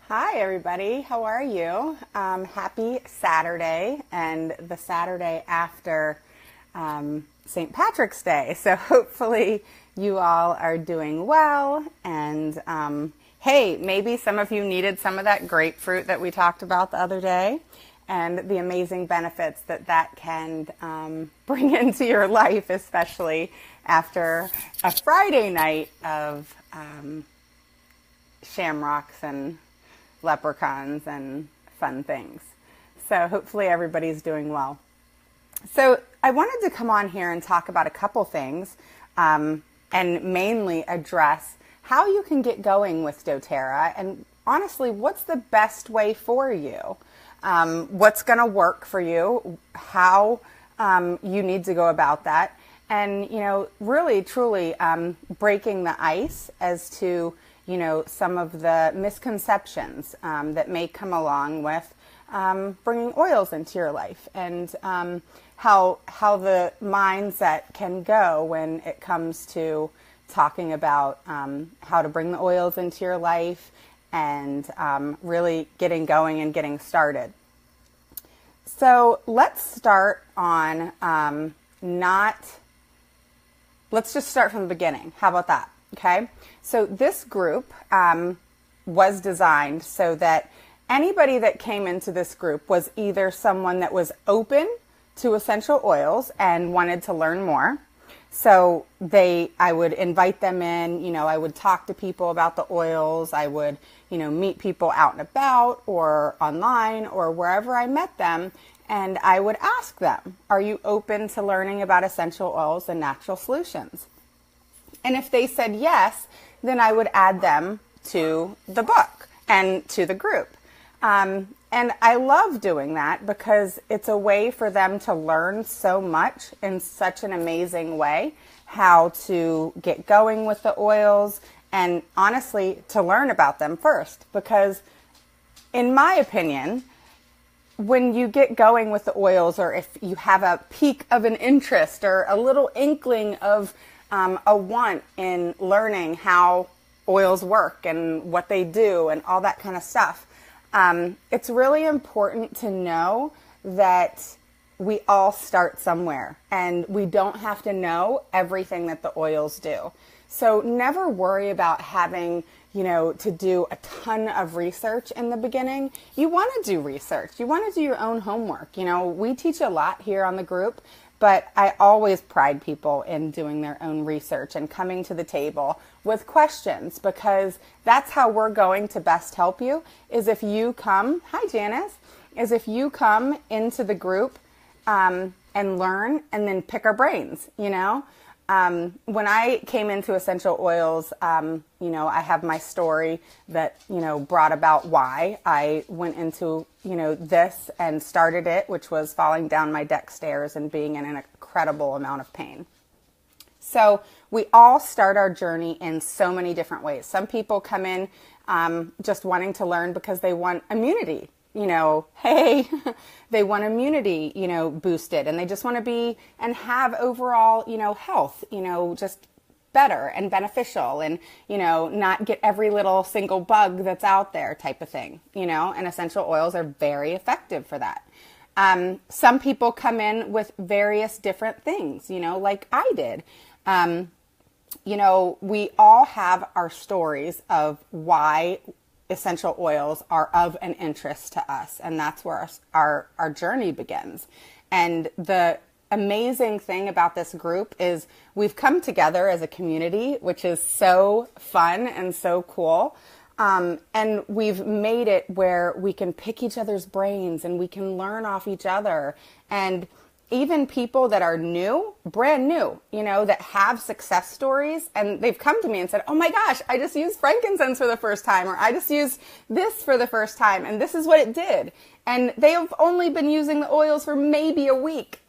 Hi, everybody. How are you? Happy Saturday and the Saturday after St. Patrick's Day. So hopefully you all are doing well. And hey, maybe some of you needed some of that grapefruit that we talked about the other day and the amazing benefits that that can bring into your life, especially after a Friday night of shamrocks and leprechauns and fun things. So hopefully everybody's doing well. So I wanted to come on here and talk about a couple things and mainly address how you can get going with doTERRA and honestly, what's the best way for you? What's going to work for you? How you need to go about that? And, really, truly breaking the ice as to some of the misconceptions that may come along with bringing oils into your life and how the mindset can go when it comes to talking about how to bring the oils into your life and really getting going and getting started. So let's start on let's just start from the beginning. How about that? Okay, so this group was designed so that anybody that came into this group was either someone that was open to essential oils and wanted to learn more. So I would invite them in, I would talk to people about the oils. I would, meet people out and about or online or wherever I met them. And I would ask them, are you open to learning about essential oils and natural solutions? And if they said yes, then I would add them to the book and to the group. And I love doing that because it's a way for them to learn so much in such an amazing way, how to get going with the oils and honestly to learn about them first. Because in my opinion, when you get going with the oils or if you have a peak of an interest or a little inkling of a want in learning how oils work and what they do and all that kind of stuff. It's really important to know that we all start somewhere and we don't have to know everything that the oils do. So never worry about having, to do a ton of research in the beginning. You want to do research. You want to do your own homework. We teach a lot here on the group. But I always pride people in doing their own research and coming to the table with questions because that's how we're going to best help you is if you come, hi Janice, is if you come into the group and learn and then pick our brains, When I came into essential oils, I have my story that, brought about why I went into, this and started it, which was falling down my deck stairs and being in an incredible amount of pain. So we all start our journey in so many different ways. Some people come in just wanting to learn because they want immunity. Hey, they want immunity, boosted and they just want to be and have overall, health, just better and beneficial and, not get every little single bug that's out there type of thing, and essential oils are very effective for that. Some people come in with various different things, like I did. We all have our stories of why essential oils are of an interest to us. And that's where our journey begins. And the amazing thing about this group is we've come together as a community, which is so fun and so cool. And we've made it where we can pick each other's brains and we can learn off each other. And even people that are new, brand new, that have success stories and they've come to me and said, oh my gosh, I just used frankincense for the first time, or I just used this for the first time and this is what it did. And they have only been using the oils for maybe a week,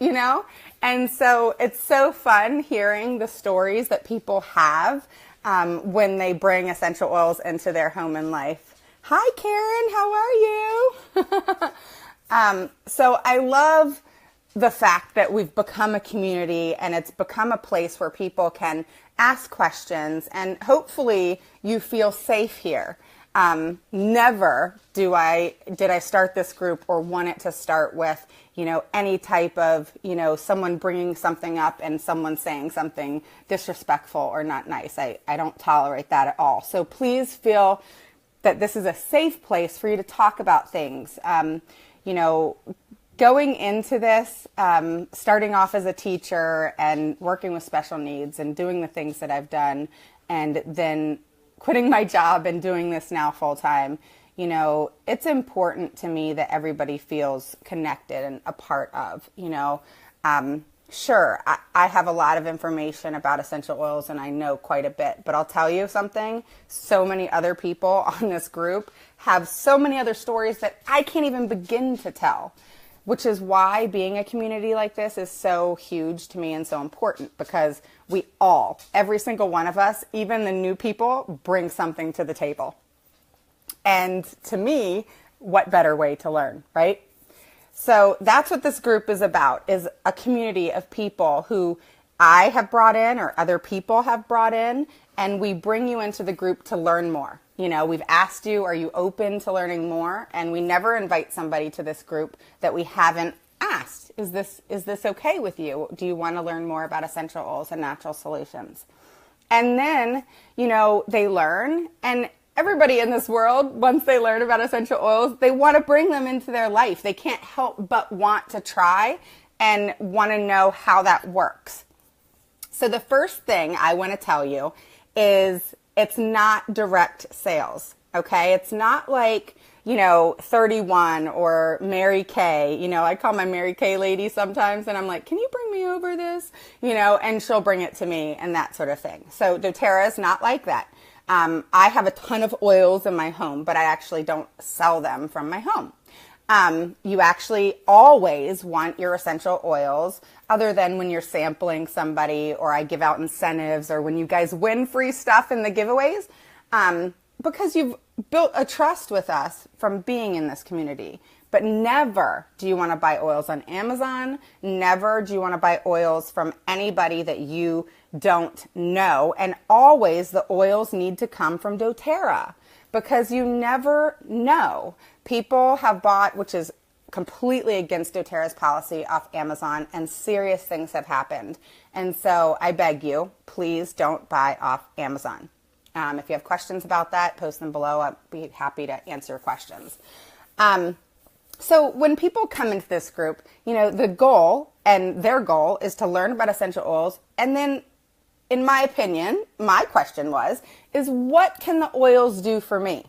And so it's so fun hearing the stories that people have when they bring essential oils into their home and life. Hi, Karen, how are you? So I love the fact that we've become a community and it's become a place where people can ask questions and hopefully you feel safe here. Never did I start this group or want it to start with, any type of, someone bringing something up and someone saying something disrespectful or not nice. I don't tolerate that at all. So please feel that this is a safe place for you to talk about things. Going into this, starting off as a teacher and working with special needs and doing the things that I've done, and then quitting my job and doing this now full time, it's important to me that everybody feels connected and a part of, sure, I have a lot of information about essential oils and I know quite a bit, but I'll tell you something, so many other people on this group have so many other stories that I can't even begin to tell, which is why being a community like this is so huge to me and so important, because we all, every single one of us, even the new people, bring something to the table. And to me, what better way to learn, right? So that's what this group is about, is a community of people who I have brought in or other people have brought in, and we bring you into the group to learn more. We've asked you, are you open to learning more? And we never invite somebody to this group that we haven't asked, is this okay with you? Do you want to learn more about essential oils and natural solutions? And then, they learn, and everybody in this world, once they learn about essential oils, they want to bring them into their life. They can't help but want to try and want to know how that works. So the first thing I want to tell you is it's not direct sales, okay? It's not like, 31 or Mary Kay. I call my Mary Kay lady sometimes and I'm like, can you bring me over this? And she'll bring it to me and that sort of thing. So doTERRA is not like that. I have a ton of oils in my home, but I actually don't sell them from my home. You actually always want your essential oils, other than when you're sampling somebody or I give out incentives or when you guys win free stuff in the giveaways, because you've built a trust with us from being in this community. But never do you want to buy oils on Amazon. Never do you want to buy oils from anybody that you don't know. And always the oils need to come from doTERRA, because you never know. People have bought, which is completely against doTERRA's policy, off Amazon, and serious things have happened. And so I beg you, please don't buy off Amazon. If you have questions about that, post them below. I'd be happy to answer your questions. So when people come into this group, the goal and their goal is to learn about essential oils. And then, in my opinion, my question is what can the oils do for me?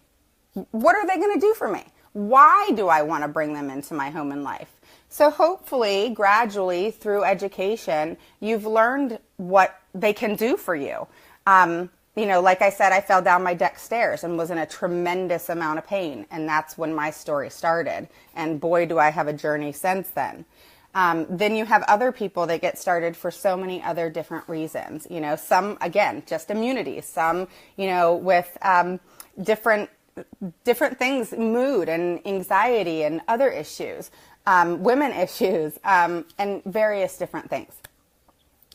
What are they going to do for me? Why do I want to bring them into my home and life? So hopefully, gradually, through education, you've learned what they can do for you. Like I said, I fell down my deck stairs and was in a tremendous amount of pain. And that's when my story started. And boy, do I have a journey since then. Then you have other people that get started for so many other different reasons. Some, again, just immunity. Some, with different things, mood and anxiety and other issues, women issues, and various different things.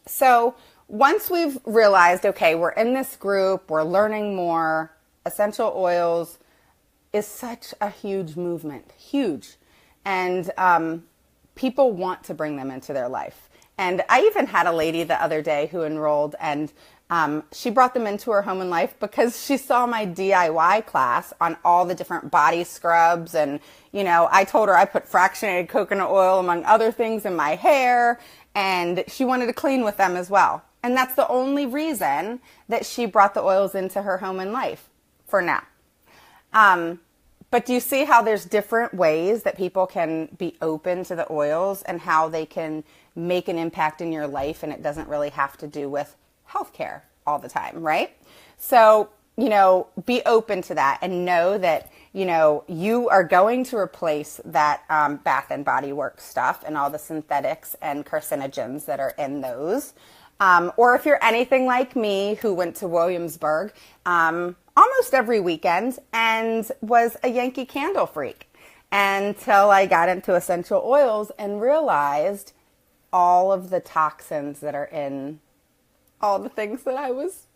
So once we've realized, okay, we're in this group, we're learning more, essential oils is such a huge movement, huge. And people want to bring them into their life. And I even had a lady the other day who enrolled, and she brought them into her home and life because she saw my DIY class on all the different body scrubs. And, I told her I put fractionated coconut oil, among other things, in my hair, and she wanted to clean with them as well. And that's the only reason that she brought the oils into her home and life for now. But do you see how there's different ways that people can be open to the oils and how they can make an impact in your life, and it doesn't really have to do with healthcare all the time, right? So, be open to that and know that, you are going to replace that Bath and Body Works stuff and all the synthetics and carcinogens that are in those. Or if you're anything like me, who went to Williamsburg almost every weekend and was a Yankee Candle freak until I got into essential oils and realized all of the toxins that are in all the things that I was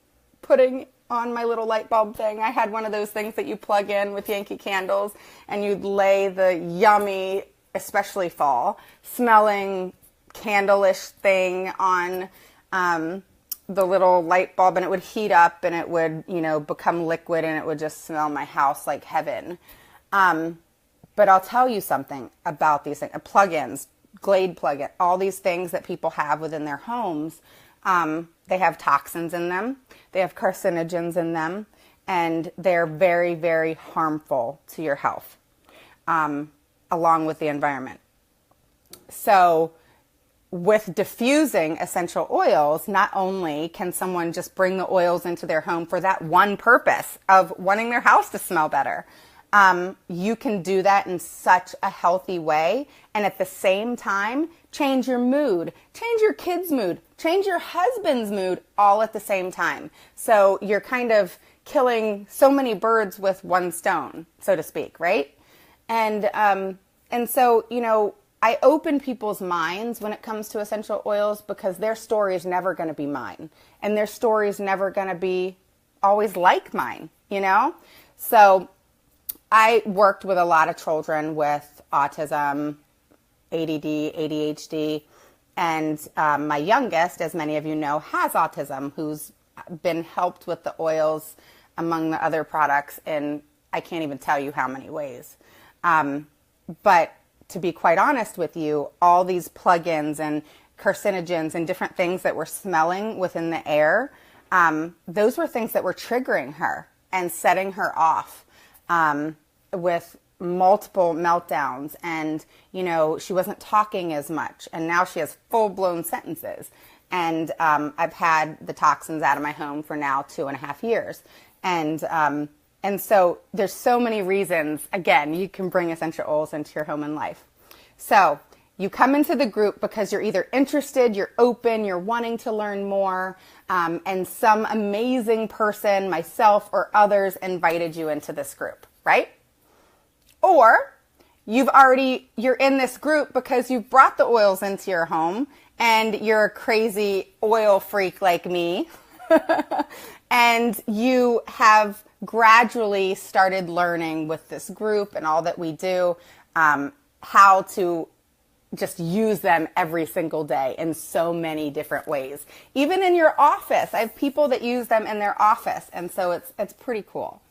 putting on my little light bulb thing. I had one of those things that you plug in with Yankee Candles, and you'd lay the yummy, especially fall, smelling candle-ish thing on the little light bulb, and it would heat up and it would, become liquid, and it would just smell my house like heaven. But I'll tell you something about these things. Plug-ins, Glade plug-in, all these things that people have within their homes, they have toxins in them, they have carcinogens in them, and they're very, very harmful to your health, along with the environment. So with diffusing essential oils, not only can someone just bring the oils into their home for that one purpose of wanting their house to smell better, you can do that in such a healthy way, and at the same time change your mood, change your kids' mood, change your husband's mood, all at the same time. So you're kind of killing so many birds with one stone, so to speak, right? And so, I open people's minds when it comes to essential oils, because their story is never going to be mine, and their story is never going to be always like mine, So I worked with a lot of children with autism, ADD, ADHD, and my youngest, as many of you know, has autism, who's been helped with the oils, among the other products, in I can't even tell you how many ways. But to be quite honest with you, all these plug-ins and carcinogens and different things that we're smelling within the air, those were things that were triggering her and setting her off with multiple meltdowns. And, she wasn't talking as much. And now she has full-blown sentences. And I've had the toxins out of my home for now 2.5 years. And so there's so many reasons, again, you can bring essential oils into your home and life. So you come into the group because you're either interested, you're open, you're wanting to learn more, and some amazing person, myself or others, invited you into this group, right? Or you're in this group because you've brought the oils into your home and you're a crazy oil freak like me, and you have gradually started learning with this group and all that we do, how to just use them every single day in so many different ways. Even in your office, I have people that use them in their office, and so it's pretty cool.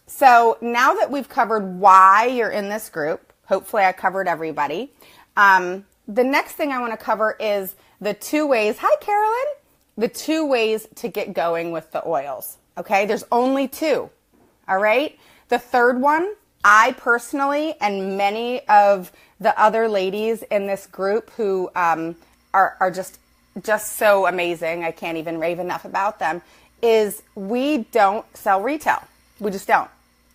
So now that we've covered why you're in this group, hopefully I covered everybody. The next thing I want to cover is the 2 ways. Hi, Carolyn. The 2 ways to get going with the oils. Okay, there's only 2. All right. The third one, I personally, and many of the other ladies in this group who are just so amazing, I can't even rave enough about them, is we don't sell retail. We just don't.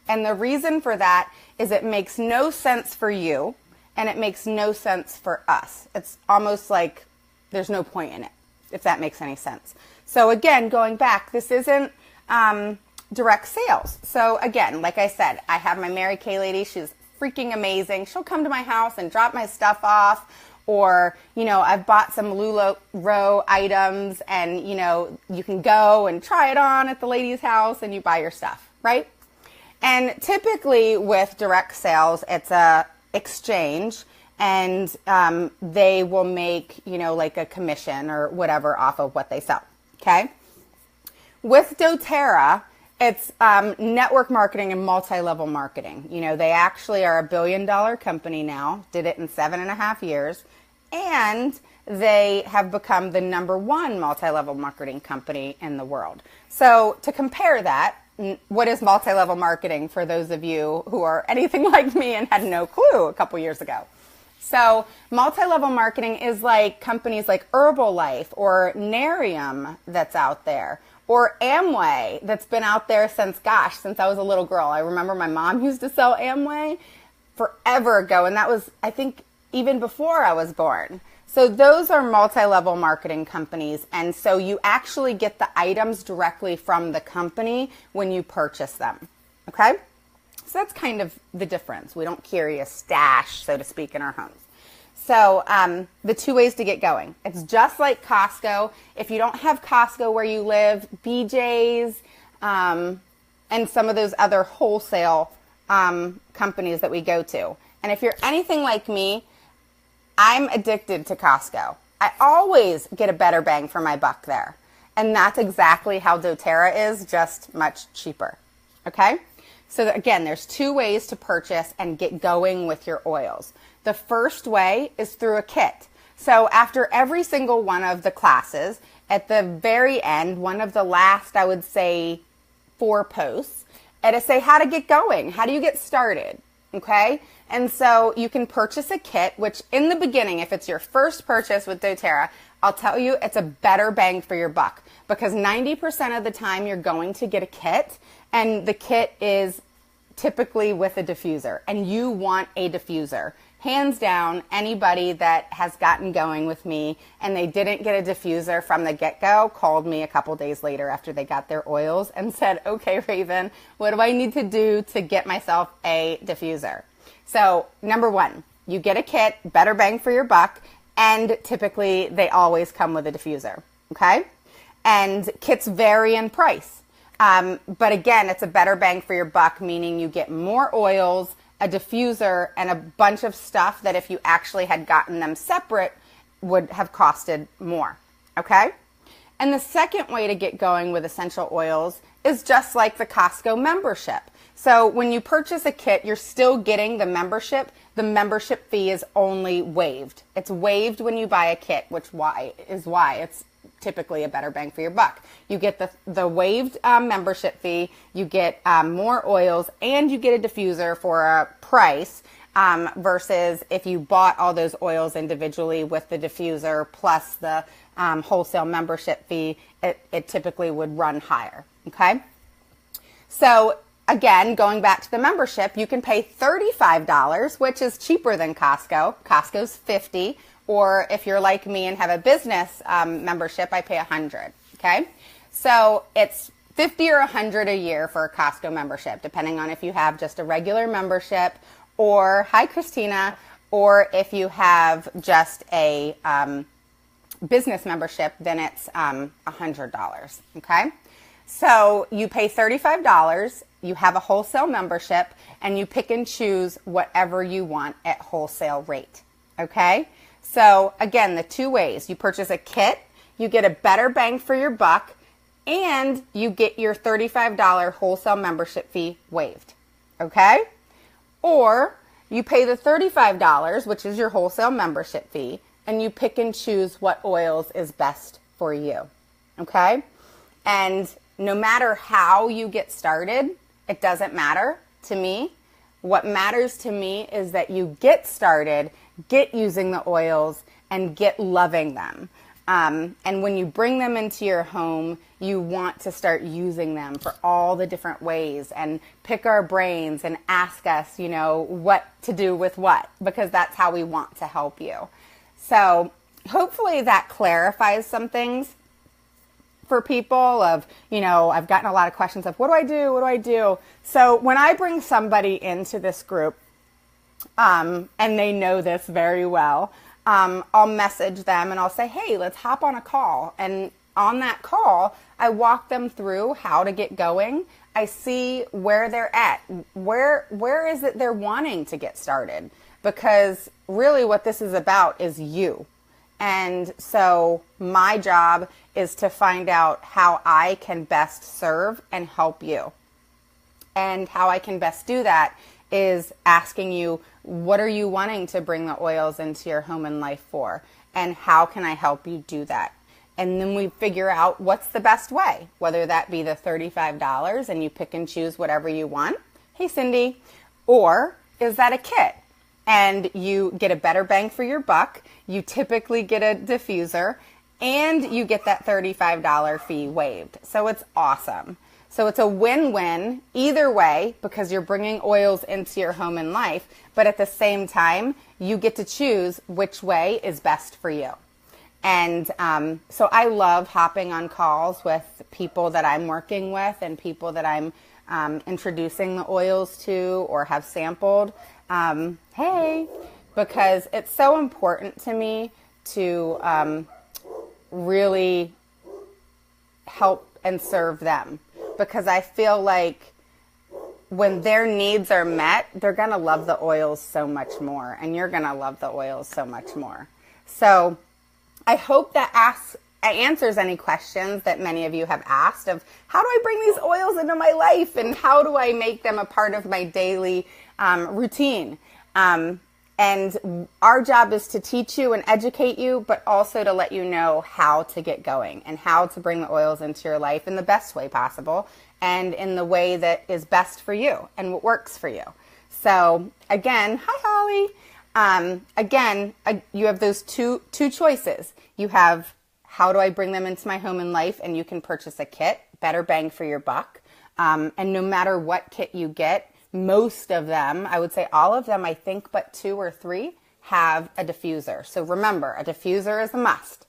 And the reason for that is it makes no sense for you, and it makes no sense for us. It's almost like there's no point in it, if that makes any sense. So again, going back, this isn't direct sales. So again, like I said, I have my Mary Kay lady. She's freaking amazing. She'll come to my house and drop my stuff off. Or, I've bought some LuLaRoe items, and, you can go and try it on at the lady's house and you buy your stuff, right? And typically with direct sales, it's a exchange, and they will make, like a commission or whatever off of what they sell, okay? With doTERRA, it's network marketing and multi-level marketing. They actually are a $1 billion company now, did it in 7.5 years, and they have become the #1 multi-level marketing company in the world. So to compare that, what is multi-level marketing for those of you who are anything like me and had no clue a couple years ago? So multi-level marketing is like companies like Herbalife or Narium that's out there, or Amway that's been out there since I was a little girl. I remember my mom used to sell Amway forever ago, and that was, I think, even before I was born. So those are multi-level marketing companies, and so you actually get the items directly from the company when you purchase them, okay? So that's kind of the difference. We don't carry a stash, so to speak, in our homes. So the 2 ways to get going. It's just like Costco. If you don't have Costco where you live, BJ's, and some of those other wholesale companies that we go to. And if you're anything like me, I'm addicted to Costco. I always get a better bang for my buck there. And that's exactly how doTERRA is, just much cheaper. Okay? So again, there's 2 ways to purchase and get going with your oils. The first way is through a kit. So after every single one of the classes, at the very end, one of the last, I would say, 4 posts, it'll say how to get going. How do you get started? Okay? And so you can purchase a kit, which in the beginning, if it's your first purchase with doTERRA, I'll tell you it's a better bang for your buck, because 90% of the time you're going to get a kit, and the kit is typically with a diffuser, and you want a diffuser. Hands down, anybody that has gotten going with me and they didn't get a diffuser from the get-go called me a couple days later after they got their oils and said, okay, Raven, what do I need to do to get myself a diffuser? So number 1, you get a kit, better bang for your buck, and typically they always come with a diffuser, okay? And kits vary in price. But again, it's a better bang for your buck, meaning you get more oils, a diffuser, and a bunch of stuff that if you actually had gotten them separate would have costed more, okay? And the second way to get going with essential oils is just like the Costco membership. So when you purchase a kit, you're still getting the membership. The membership fee is only waived. It's waived when you buy a kit, which is why it's typically a better bang for your buck. You get the waived membership fee, you get more oils, and you get a diffuser for a price versus if you bought all those oils individually with the diffuser plus the wholesale membership fee, it typically would run higher, okay? So again, going back to the membership, you can pay $35, which is cheaper than Costco. Costco's $50. Or if you're like me and have a business membership, I pay $100, okay? So it's $50 or $100 a year for a Costco membership, depending on if you have just a regular membership or, hi Christina, or if you have just a business membership, then it's $100, okay? So you pay $35, you have a wholesale membership, and you pick and choose whatever you want at wholesale rate, okay? So again, the 2 ways. You purchase a kit, you get a better bang for your buck, and you get your $35 wholesale membership fee waived, okay? Or you pay the $35, which is your wholesale membership fee, and you pick and choose what oils is best for you, okay? And no matter how you get started, it doesn't matter to me. What matters to me is that you get started, get using the oils, and get loving them. And when you bring them into your home, you want to start using them for all the different ways and pick our brains and ask us, you know, what to do with what, because that's how we want to help you. So hopefully that clarifies some things for people of, you know, I've gotten a lot of questions of what do I do? What do I do? So when I bring somebody into this group, and they know this very well, I'll message them and I'll say, hey, let's hop on a call. And on that call, I walk them through how to get going. I see where they're at. Where is it they're wanting to get started? Because really what this is about is you. And so my job is to find out how I can best serve and help you. And how I can best do that is asking you, what are you wanting to bring the oils into your home and life for? And how can I help you do that? And then we figure out what's the best way, whether that be the $35 and you pick and choose whatever you want. Hey, Cindy. Or is that a kit? And you get a better bang for your buck. You typically get a diffuser and you get that $35 fee waived. So it's awesome. So it's a win-win either way because you're bringing oils into your home and life, but at the same time, you get to choose which way is best for you. And so I love hopping on calls with people that I'm working with and people that I'm introducing the oils to or have sampled. Hey, because it's so important to me to really help and serve them, because I feel like when their needs are met, they're going to love the oils so much more, and you're going to love the oils so much more. So I hope that answers any questions that many of you have asked of how do I bring these oils into my life and how do I make them a part of my daily routine. And our job is to teach you and educate you, but also to let you know how to get going and how to bring the oils into your life in the best way possible and in the way that is best for you and what works for you. So again, hi Holly. You have those two choices. You have how do I bring them into my home and life, and you can purchase a kit, better bang for your buck. And no matter what kit you get, most of them, I would say all of them, I think, but 2 or 3 have a diffuser. So remember, a diffuser is a must.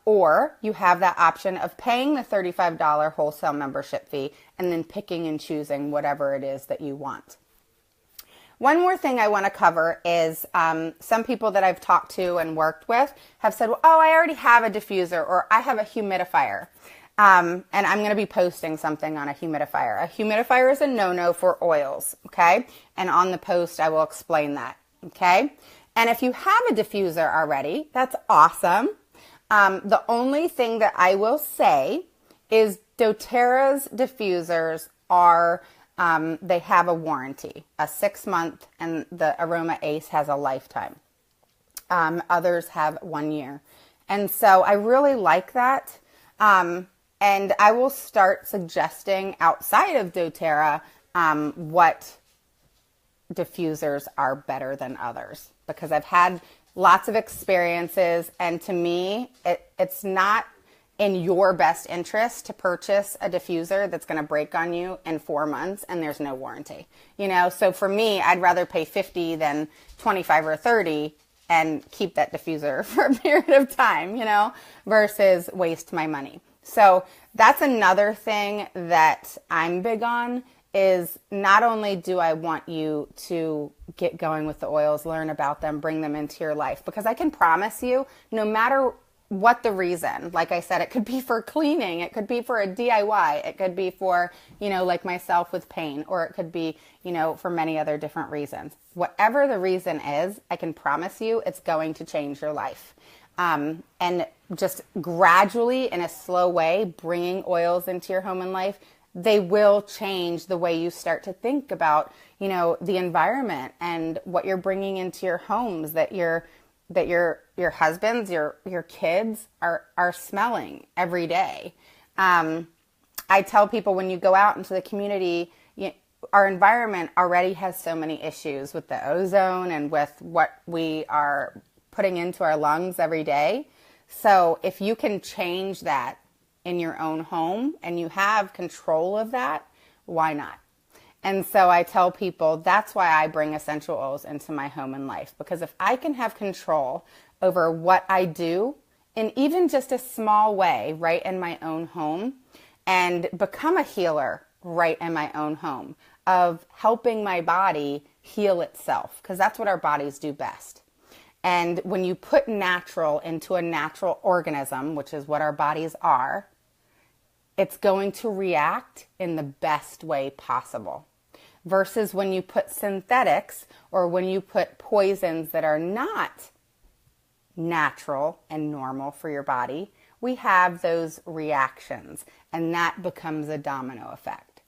Or you have that option of paying the $35 wholesale membership fee and then picking and choosing whatever it is that you want. One more thing I want to cover is some people that I've talked to and worked with have said, well, oh, I already have a diffuser, or I have a humidifier. And I'm going to be posting something on a humidifier. A humidifier is a no-no for oils, okay? And on the post, I will explain that, okay? And if you have a diffuser already, that's awesome. The only thing that I will say is doTERRA's diffusers are, they have a warranty, a 6-month, and the Aroma Ace has a lifetime. Others have 1 year. And so I really like that. And I will start suggesting outside of doTERRA what diffusers are better than others, because I've had lots of experiences, and to me, it's not in your best interest to purchase a diffuser that's going to break on you in 4 months and there's no warranty. You know, so for me, I'd rather pay $50 than $25 or $30 and keep that diffuser for a period of time, you know, versus waste my money. So that's another thing that I'm big on, is not only do I want you to get going with the oils, learn about them, bring them into your life, because I can promise you, no matter what the reason, like I said, it could be for cleaning, it could be for a DIY, it could be for, you know, like myself with pain, or it could be, you know, for many other different reasons. Whatever the reason is, I can promise you it's going to change your life. And just gradually, in a slow way, bringing oils into your home and life, they will change the way you start to think about, you know, the environment and what you're bringing into your homes, that your husbands, your kids are smelling every day. I tell people, when you go out into the community, our environment already has so many issues with the ozone and with what we are putting into our lungs every day. So if you can change that in your own home and you have control of that, why not? And so I tell people that's why I bring essential oils into my home and life, because if I can have control over what I do in even just a small way right in my own home, and become a healer right in my own home, of helping my body heal itself, because that's what our bodies do best. And when you put natural into a natural organism, which is what our bodies are, it's going to react in the best way possible. Versus when you put synthetics, or when you put poisons that are not natural and normal for your body, we have those reactions, and that becomes a domino effect.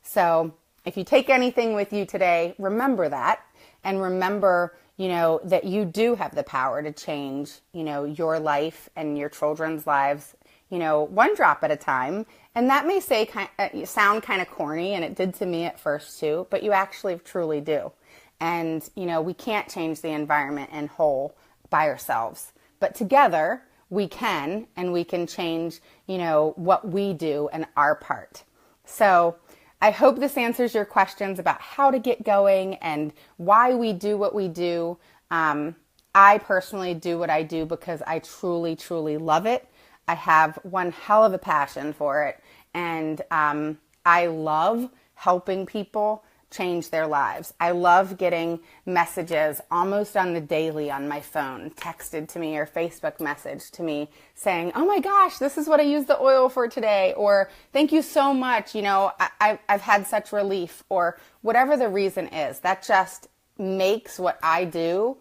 So if you take anything with you today, remember that, and remember, you know, that you do have the power to change, you know, your life and your children's lives, you know, one drop at a time. And that may sound kind of corny, and it did to me at first too, but you actually truly do. And, you know, we can't change the environment in whole by ourselves, but together we can, and we can change, you know, what we do and our part. So I hope this answers your questions about how to get going and why we do what we do. I personally do what I do because I truly, truly love it. I have one hell of a passion for it. And I love helping people change their lives. I love getting messages almost on the daily on my phone, texted to me or Facebook message to me saying, oh my gosh, this is what I used the oil for today, or thank you so much, I've had such relief, or whatever the reason is. That just makes what I do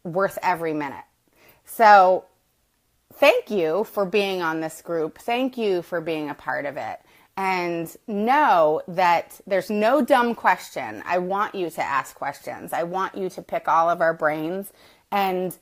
worth every minute. So thank you for being on this group. Thank you for being a part of it. And know that there's no dumb question. I want you to ask questions. I want you to pick all of our brains. And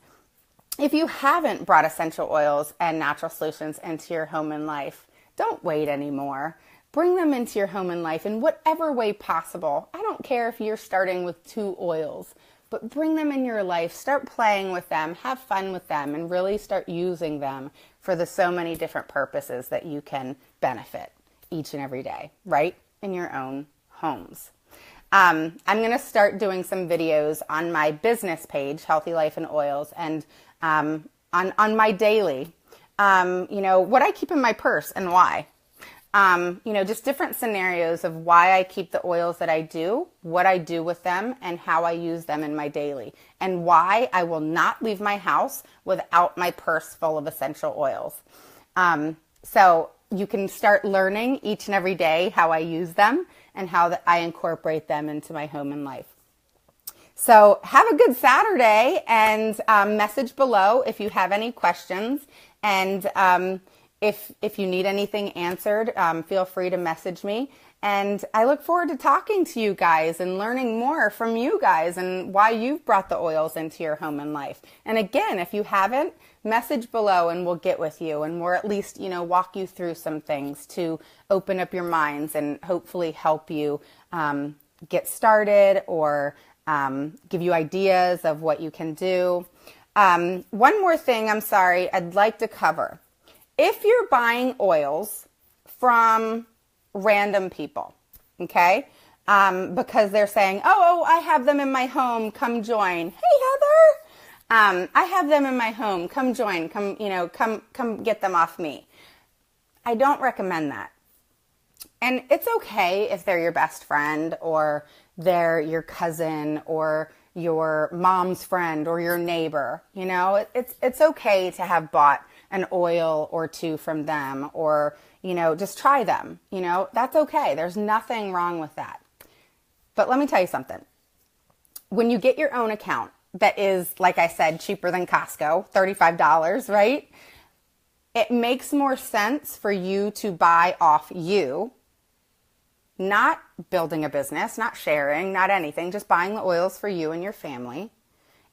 if you haven't brought essential oils and natural solutions into your home and life, don't wait anymore. Bring them into your home and life in whatever way possible. I don't care if you're starting with 2 oils, but bring them in your life. Start playing with them, have fun with them, and really start using them for the so many different purposes that you can benefit each and every day, right in your own homes. I'm going to start doing some videos on my business page, Healthy Life and Oils, and on my daily, what I keep in my purse and why. Just different scenarios of why I keep the oils that I do, what I do with them, and how I use them in my daily, and why I will not leave my house without my purse full of essential oils. So you can start learning each and every day how I use them and how I incorporate them into my home and life. So have a good Saturday, and message below if you have any questions. And if you need anything answered, feel free to message me. And I look forward to talking to you guys and learning more from you guys and why you've brought the oils into your home and life. And again, if you haven't, message below and we'll get with you, and we'll at least, walk you through some things to open up your minds and hopefully help you get started, or give you ideas of what you can do. One more thing, I'd like to cover. If you're buying oils from random people, okay, because they're saying, oh, I have them in my home, come join. Hey, Heather, I have them in my home, come join, come get them off me. I don't recommend that. And it's okay if they're your best friend, or they're your cousin, or your mom's friend, or your neighbor. It's okay to have bought an oil or 2 from them, or, just try them. That's okay. There's nothing wrong with that. But let me tell you something. When you get your own account that is, like I said, cheaper than Costco, $35, right? It makes more sense for you to buy off you, not building a business, not sharing, not anything, just buying the oils for you and your family.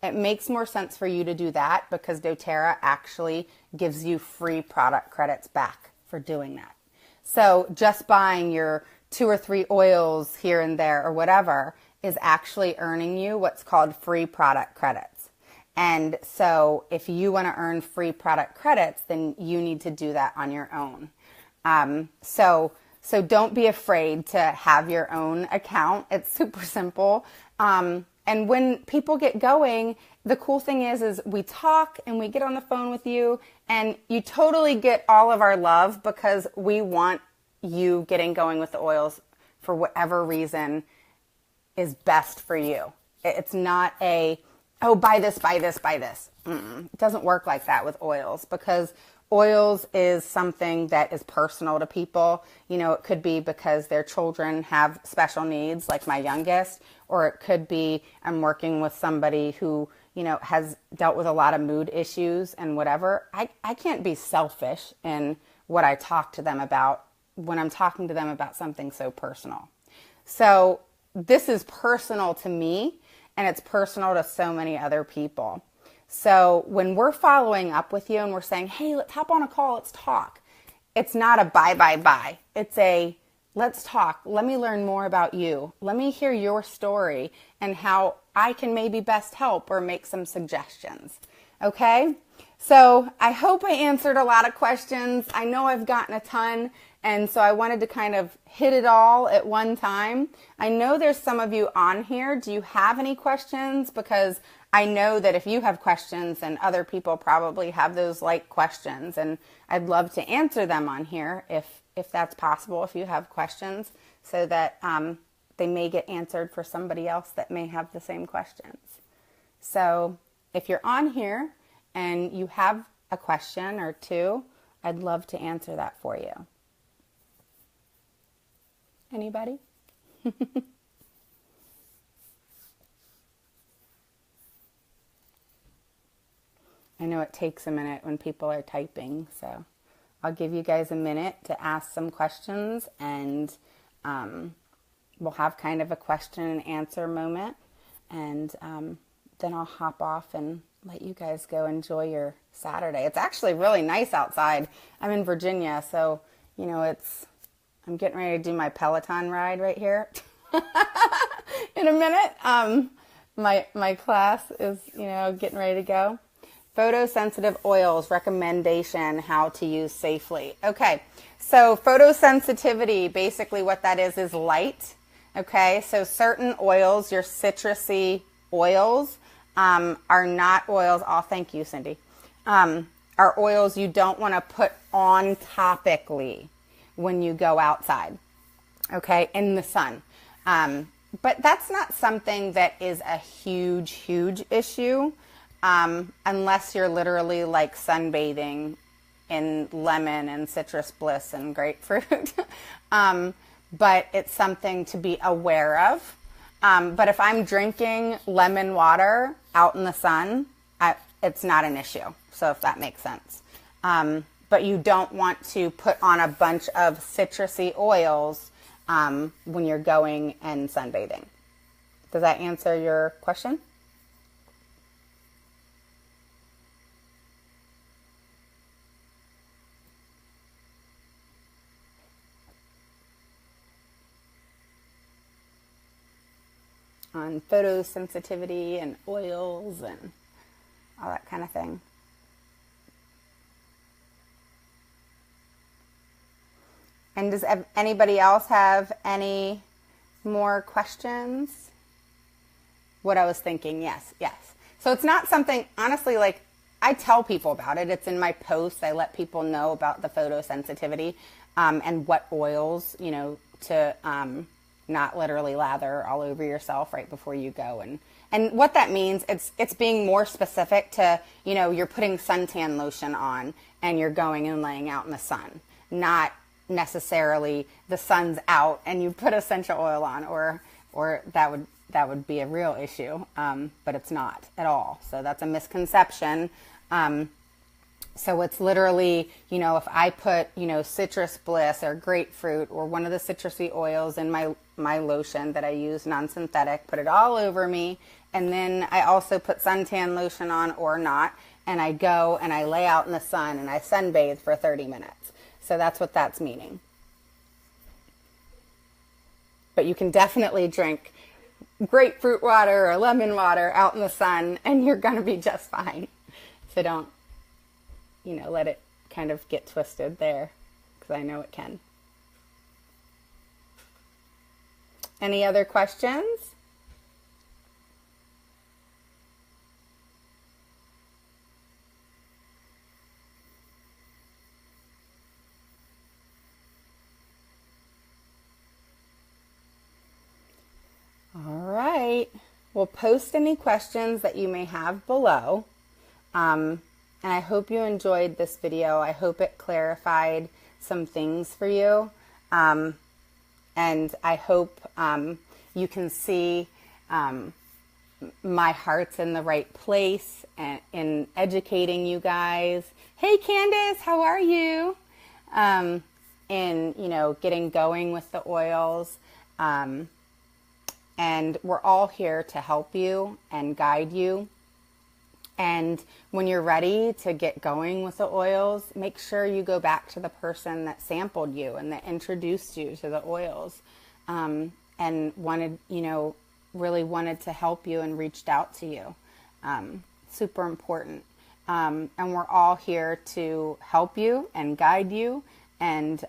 It makes more sense for you to do that because doTERRA actually gives you free product credits back for doing that. So just buying your 2 or 3 oils here and there or whatever is actually earning you what's called free product credits. And so if you want to earn free product credits, then you need to do that on your own. So don't be afraid to have your own account. It's super simple. And when people get going, the cool thing is we talk and we get on the phone with you, and you totally get all of our love because we want you getting going with the oils for whatever reason is best for you. It's not buy this, buy this, buy this. It doesn't work like that with oils, because oils is something that is personal to people. It could be because their children have special needs, like my youngest, or it could be I'm working with somebody who, has dealt with a lot of mood issues and whatever. I can't be selfish in what I talk to them about when I'm talking to them about something so personal. So this is personal to me, and it's personal to so many other people. So when we're following up with you and we're saying, hey, let's hop on a call, let's talk. It's not a bye. It's a let's talk. Let me learn more about you. Let me hear your story and how I can maybe best help or make some suggestions. Okay? So I hope I answered a lot of questions. I know I've gotten a ton, and so I wanted to kind of hit it all at one time. I know there's some of you on here. Do you have any questions? Because I know that if you have questions, then other people probably have those like questions, and I'd love to answer them on here if that's possible, if you have questions, so that they may get answered for somebody else that may have the same questions. So if you're on here and you have a question or two, I'd love to answer that for you. Anybody? I know it takes a minute when people are typing, so I'll give you guys a minute to ask some questions, and we'll have kind of a question and answer moment, and then I'll hop off and let you guys go enjoy your Saturday. It's actually really nice outside. I'm in Virginia, so, you know, I'm getting ready to do my Peloton ride right here in a minute. My class is, you know, getting ready to go. Photosensitive oils, recommendation, how to use safely. Okay, so photosensitivity, basically what that is light. Okay, so certain oils, your citrusy oils, are not oils, oh, thank you, Cindy, are oils you don't want to put on topically when you go outside, okay, in the sun. But that's not something that is a huge issue. Unless you're literally like sunbathing in lemon and citrus bliss and grapefruit. But it's something to be aware of. But if I'm drinking lemon water out in the sun, it's not an issue. So if that makes sense. But you don't want to put on a bunch of citrusy oils when you're going and sunbathing. Does that answer your question? On photosensitivity and oils and all that kind of thing. And does anybody else have any more questions? What I was thinking, yes. So it's not something, honestly, like I tell people about it. It's in my posts. I let people know about the photosensitivity and what oils, you know, to not literally lather all over yourself right before you go. And what that means, it's being more specific to, you know, you're putting suntan lotion on and you're going and laying out in the sun, not necessarily the sun's out and you put essential oil on, or that would be a real issue, but it's not at all. So that's a misconception. So it's literally, you know, if I put, you know, citrus bliss or grapefruit or one of the citrusy oils in my lotion that I use, non-synthetic, put it all over me, and then I also put suntan lotion on or not, and I go and I lay out in the sun and I sunbathe for 30 minutes. So that's what that's meaning. But you can definitely drink grapefruit water or lemon water out in the sun and you're going to be just fine. So don't, you know, let it kind of get twisted there, because I know it can. Any other questions? All right. Well, post any questions that you may have below. And I hope you enjoyed this video. I hope it clarified some things for you. And I hope you can see my heart's in the right place and in educating you guys. Hey, Candace, how are you? In, you know, getting going with the oils. And we're all here to help you and guide you. And when you're ready to get going with the oils, make sure you go back to the person that sampled you and that introduced you to the oils, and wanted, you know, really wanted to help you and reached out to you. Super important. And we're all here to help you and guide you and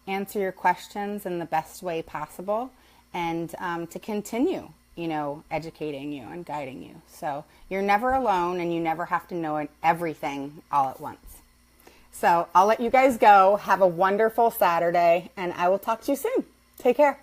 answer your questions in the best way possible, and to continue, you know, educating you and guiding you. So you're never alone, and you never have to know everything all at once. So I'll let you guys go. Have a wonderful Saturday, and I will talk to you soon. Take care.